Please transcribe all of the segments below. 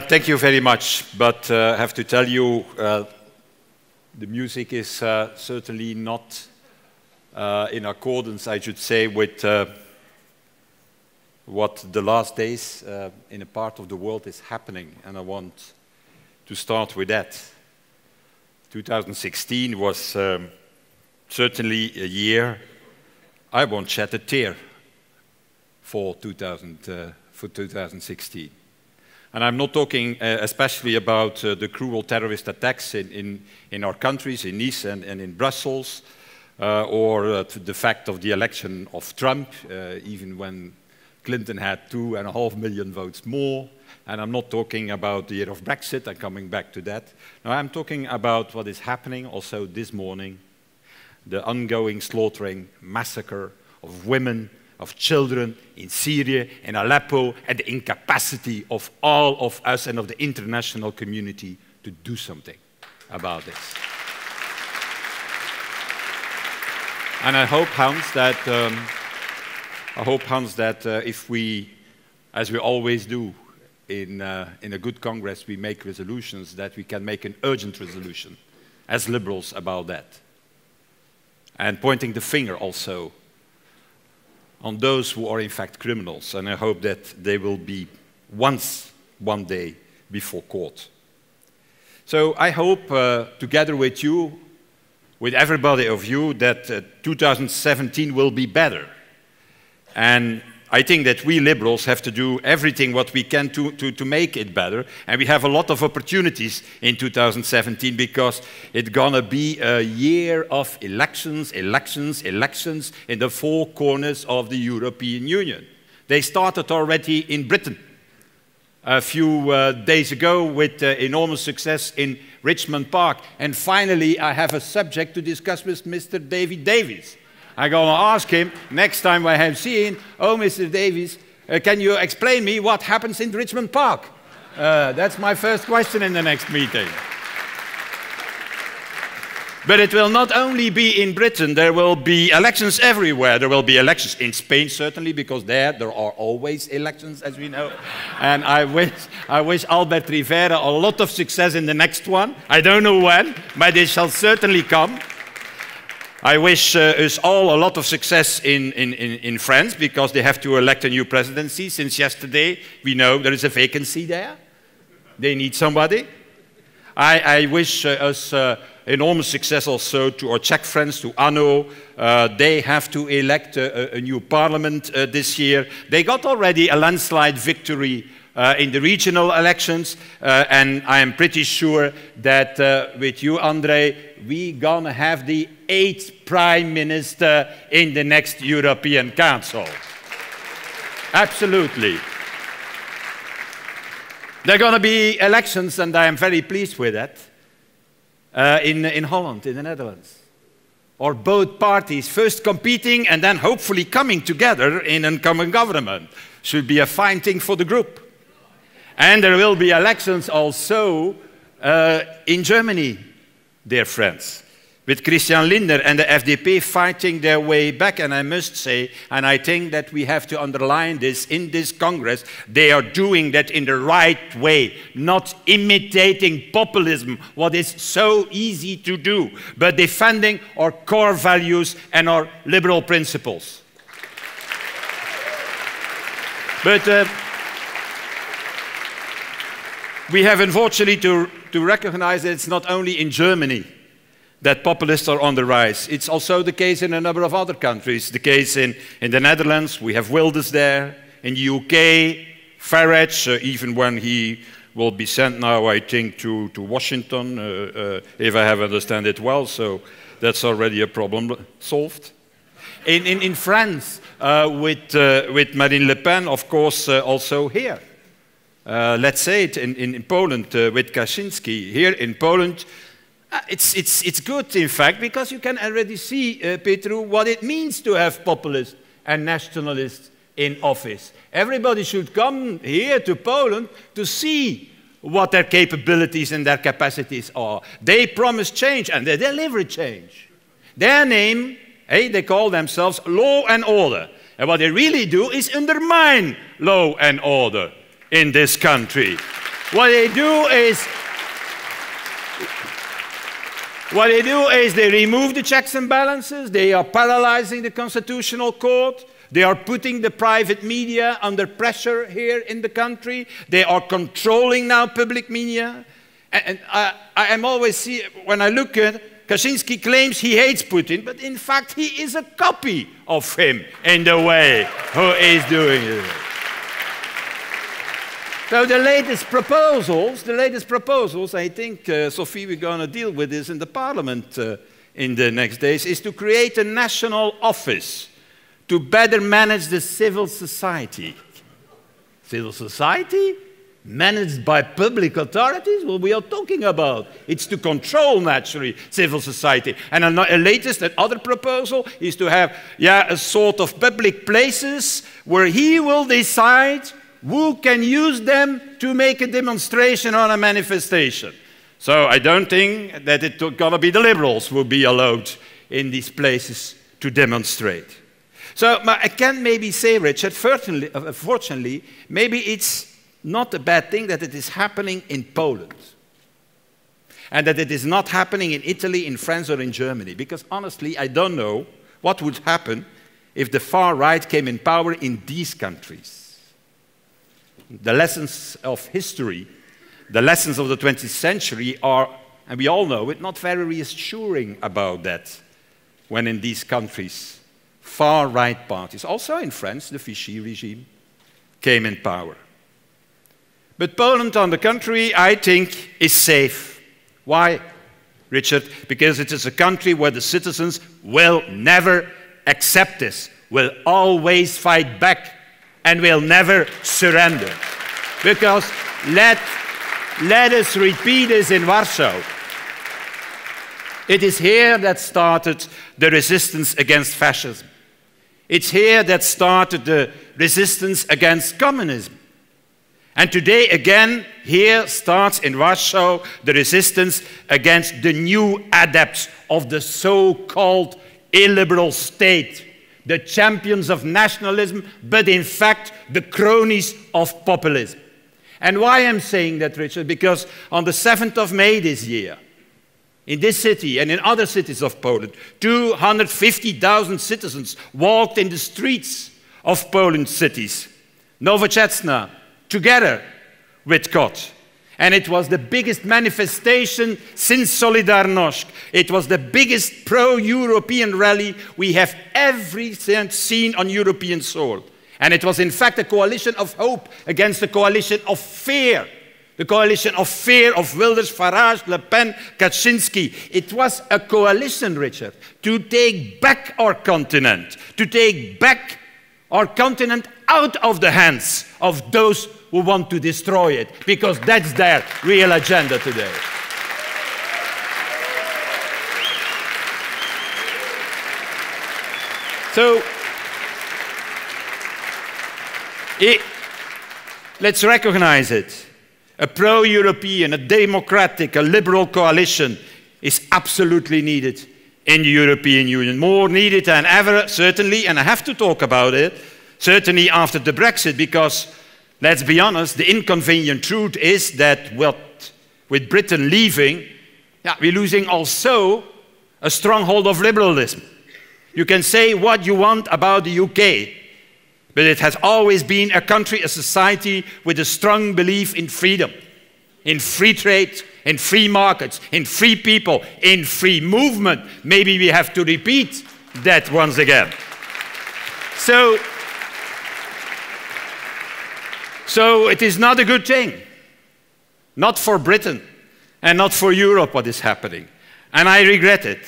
Thank you very much, but I have to tell you, the music is certainly not in accordance, I should say, with what the last days in a part of the world is happening, and I want to start with that. 2016 was certainly a year I won't shed a tear for 2016. And I'm not talking especially about the cruel terrorist attacks in our countries, in Nice and in Brussels, or the fact of the election of Trump, even when Clinton had 2.5 million votes more. And I'm not talking about the year of Brexit, I'm coming back to that. No, I'm talking about what is happening also this morning, the ongoing slaughtering, massacre of women, of children in Syria, in Aleppo, and the incapacity of all of us and of the international community to do something about this. And I hope, Hans, that if we, as we always do in a good Congress, we make resolutions, that we can make an urgent resolution as liberals about that. And pointing the finger also on those who are in fact criminals, and I hope that they will be one day before court. So I hope, together with you, with everybody of you, that 2017 will be better. And I think that we liberals have to do everything what we can to make it better. And we have a lot of opportunities in 2017 because it's gonna be a year of elections, elections, elections in the four corners of the European Union. They started already in Britain a few days ago with enormous success in Richmond Park. And finally, I have a subject to discuss with Mr. David Davies. I'm going to ask him next time I have seen, oh, Mr. Davies, can you explain me what happens in Richmond Park? That's my first question in the next meeting. But it will not only be in Britain, there will be elections everywhere. There will be elections in Spain, certainly, because there are always elections, as we know. And I wish Albert Rivera a lot of success in the next one. I don't know when, but it shall certainly come. I wish us all a lot of success in France, because they have to elect a new presidency. Since yesterday, we know there is a vacancy there. They need somebody. I wish us enormous success also to our Czech friends, to ANO. They have to elect a new parliament this year. They got already a landslide victory in the regional elections, and I am pretty sure that with you, André, we're gonna have the 8th Prime Minister in the next European Council. Absolutely. There are gonna be elections, and I am very pleased with that, in Holland, in the Netherlands. Or both parties first competing and then hopefully coming together in a common government. Should be a fine thing for the group. And there will be elections also in Germany, dear friends, with Christian Lindner and the FDP fighting their way back. And I must say, and I think that we have to underline this in this Congress, they are doing that in the right way, not imitating populism, what is so easy to do, but defending our core values and our liberal principles. But we have unfortunately to recognize that it's not only in Germany that populists are on the rise. It's also the case in a number of other countries. The case in the Netherlands, we have Wilders there. In the UK, Farage, even when he will be sent now, I think, to Washington, if I have understood it well, so that's already a problem solved. In France, with Marine Le Pen, of course, also here. Let's say it in Poland with Kaczynski. Here in Poland, it's good, in fact, because you can already see, Petru, what it means to have populists and nationalists in office. Everybody should come here to Poland to see what their capabilities and their capacities are. They promise change and they deliver change. Their name, hey, they call themselves Law and Order. And what they really do is undermine law and order in this country. What they do is they remove the checks and balances. They are paralyzing the Constitutional Court. They are putting the private media under pressure here in the country. They are controlling now public media. And I am always, when I look at Kaczynski claims he hates Putin, but in fact he is a copy of him in the way who is doing it. So the latest proposals, I think, Sophie, we're going to deal with this in the Parliament in the next days, is to create a national office to better manage the civil society. Civil society? Managed by public authorities? What we are talking about? It's to control, naturally, civil society. And a latest, another proposal is to have a sort of public places where he will decide who can use them to make a demonstration or a manifestation. So I don't think that it's going to be the liberals who will be allowed in these places to demonstrate. So I can maybe say, Richard, fortunately, maybe it's not a bad thing that it is happening in Poland. And that it is not happening in Italy, in France, or in Germany. Because honestly, I don't know what would happen if the far right came in power in these countries. The lessons of history, the lessons of the 20th century are, and we all know it, not very reassuring about that when in these countries far-right parties, also in France, the Vichy regime, came in power. But Poland, on the contrary, I think, is safe. Why, Richard? Because it is a country where the citizens will never accept this, will always fight back, and will never surrender. Because let us repeat this in Warsaw. It is here that started the resistance against fascism. It's here that started the resistance against communism. And today, again, here starts in Warsaw the resistance against the new adepts of the so-called illiberal state, the champions of nationalism, but in fact, the cronies of populism. And why I'm saying that, Richard? Because on the 7th of May this year, in this city and in other cities of Poland, 250,000 citizens walked in the streets of Poland's cities, Nowoczesna, together with KOT. And it was the biggest manifestation since Solidarność. It was the biggest pro-European rally we have ever seen on European soil. And it was in fact a coalition of hope against a coalition of fear. The coalition of fear of Wilders, Farage, Le Pen, Kaczynski. It was a coalition, Richard, to take back our continent, to take back our continent out of the hands of those who want to destroy it, because that's their real agenda today. So, let's recognize it. A pro-European, a democratic, a liberal coalition is absolutely needed in the European Union. More needed than ever, certainly, and I have to talk about it, certainly after the Brexit, because let's be honest, the inconvenient truth is that with Britain leaving, we're losing also a stronghold of liberalism. You can say what you want about the UK, but it has always been a country, a society with a strong belief in freedom, in free trade, in free markets, in free people, in free movement. Maybe we have to repeat that once again. So it is not a good thing. Not for Britain and not for Europe what is happening. And I regret it.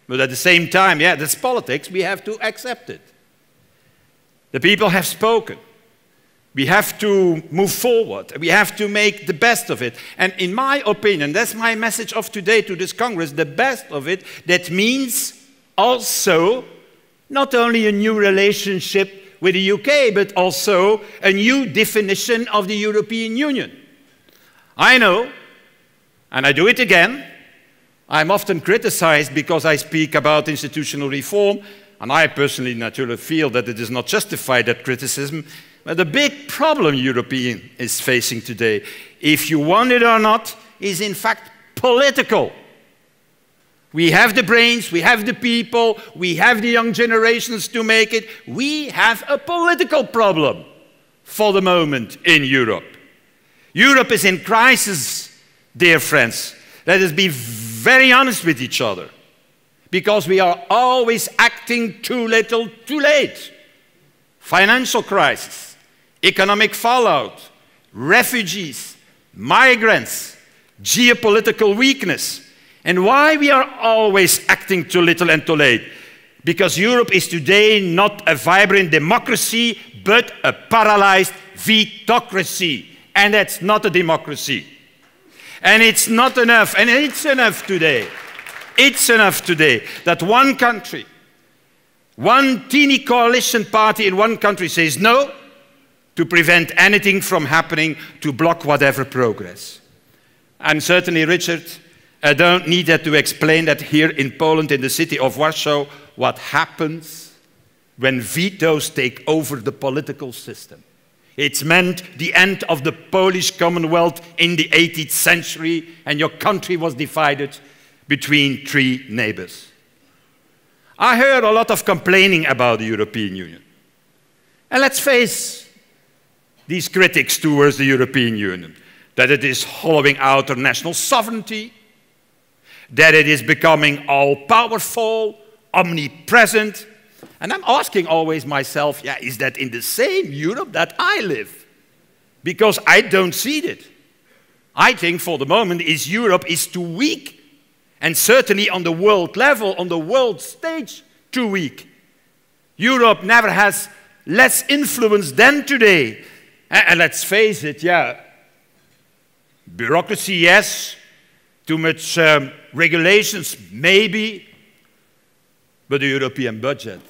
But at the same time, that's politics, we have to accept it. The people have spoken. We have to move forward. We have to make the best of it. And in my opinion, that's my message of today to this Congress, the best of it, that means also not only a new relationship with the UK, but also a new definition of the European Union. I know, and I do it again, I'm often criticized because I speak about institutional reform. and I personally naturally feel that it is not justified, that criticism, but the big problem Europe is facing today, if you want it or not, is in fact political. We have the brains, we have the people, we have the young generations to make it. We have a political problem for the moment in Europe. Europe is in crisis, dear friends. Let us be very honest with each other, because we are always acting too little, too late. Financial crisis, economic fallout, refugees, migrants, geopolitical weakness. And why we are always acting too little and too late? Because Europe is today not a vibrant democracy, but a paralyzed vetocracy. And that's not a democracy. And it's not enough, and it's enough today. It's enough today that one country, one teeny coalition party in one country says no to prevent anything from happening, to block whatever progress. And certainly, Richard, I don't need to explain that here in Poland, in the city of Warsaw, what happens when vetoes take over the political system. It's meant the end of the Polish Commonwealth in the 18th century, and your country was divided between three neighbors. I heard a lot of complaining about the European Union. And let's face these critics towards the European Union, that it is hollowing out our national sovereignty, that it is becoming all-powerful, omnipresent. And I'm asking always myself, yeah, is that in the same Europe that I live? Because I don't see it. I think for the moment Europe is too weak. And certainly on the world level, on the world stage, too weak. Europe never has less influence than today. And let's face it, yeah, bureaucracy, yes, too much regulations, maybe, but the European budget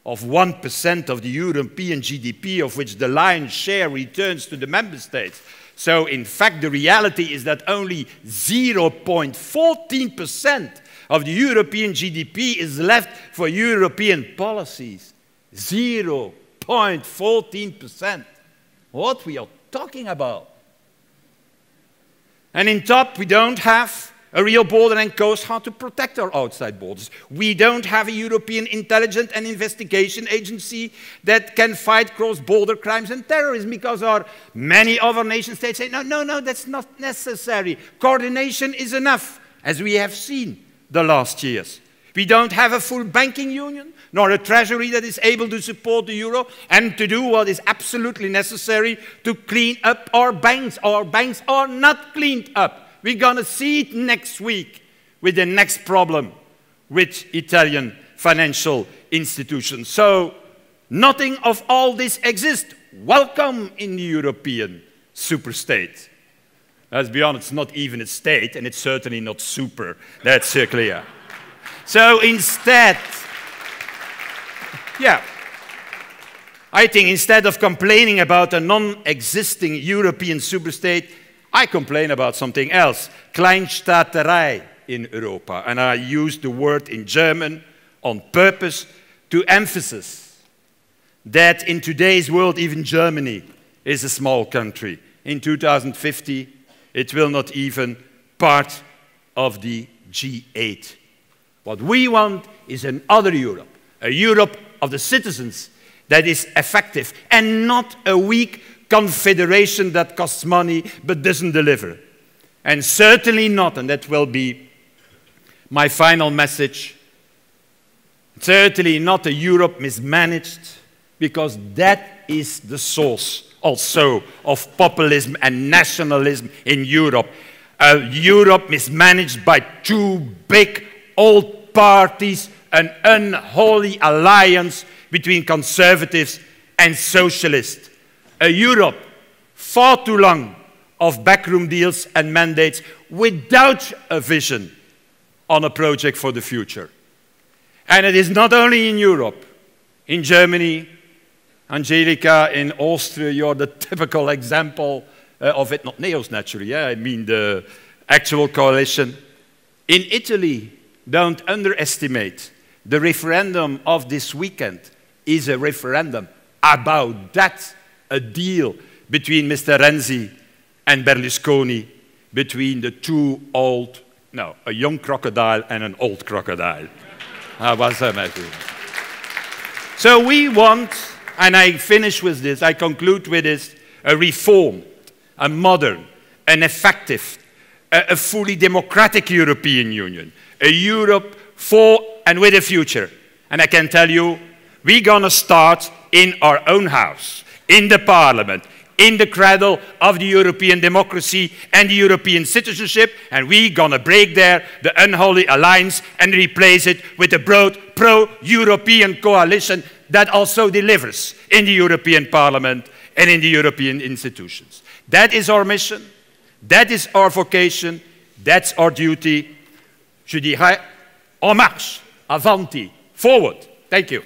of 1% of the European GDP, of which the lion's share returns to the member states. So, in fact, the reality is that only 0.14% of the European GDP is left for European policies. 0.14%. What we are talking about. And in top, we don't have a real border and coast guard to protect our outside borders. We don't have a European intelligence and investigation agency that can fight cross-border crimes and terrorism, because many other nation states say, no, that's not necessary. Coordination is enough, as we have seen the last years. We don't have a full banking union, nor a treasury that is able to support the euro and to do what is absolutely necessary to clean up our banks. Our banks are not cleaned up. We're going to see it next week with the next problem with Italian financial institutions. So nothing of all this exists. Welcome in the European superstate. Let's be honest, it's not even a state, and it's certainly not super. That's clear. So instead, I think instead of complaining about a non-existing European superstate, I complain about something else, Kleinstaaterei in Europa. And I use the word in German on purpose to emphasize that in today's world, even Germany is a small country. In 2050, it will not even part of the G8. What we want is another Europe, a Europe of the citizens that is effective, and not a weak confederation that costs money but doesn't deliver. And certainly not, and that will be my final message, certainly not a Europe mismanaged, because that is the source also of populism and nationalism in Europe. A Europe mismanaged by two big old parties, an unholy alliance between conservatives and socialists. A Europe far too long of backroom deals and mandates without a vision on a project for the future. And it is not only in Europe. In Germany, Angelika, in Austria, you're the typical example of it, not Neos naturally, I mean the actual coalition. In Italy, don't underestimate The referendum of this weekend is a referendum about that, a deal between Mr. Renzi and Berlusconi, between the two old, no, a young crocodile and an old crocodile. That was amazing. So we want, and I finish with this, I conclude with this, a reformed, a modern, an effective, a fully democratic European Union, a Europe for and with a future. And I can tell you, we're going to start in our own house, in the Parliament, in the cradle of the European democracy and the European citizenship, and we're going to break there the unholy alliance and replace it with a broad pro-European coalition that also delivers in the European Parliament and in the European institutions. That is our mission, that is our vocation, that's our duty. Je dirais, en marche, avanti, forward. Thank you.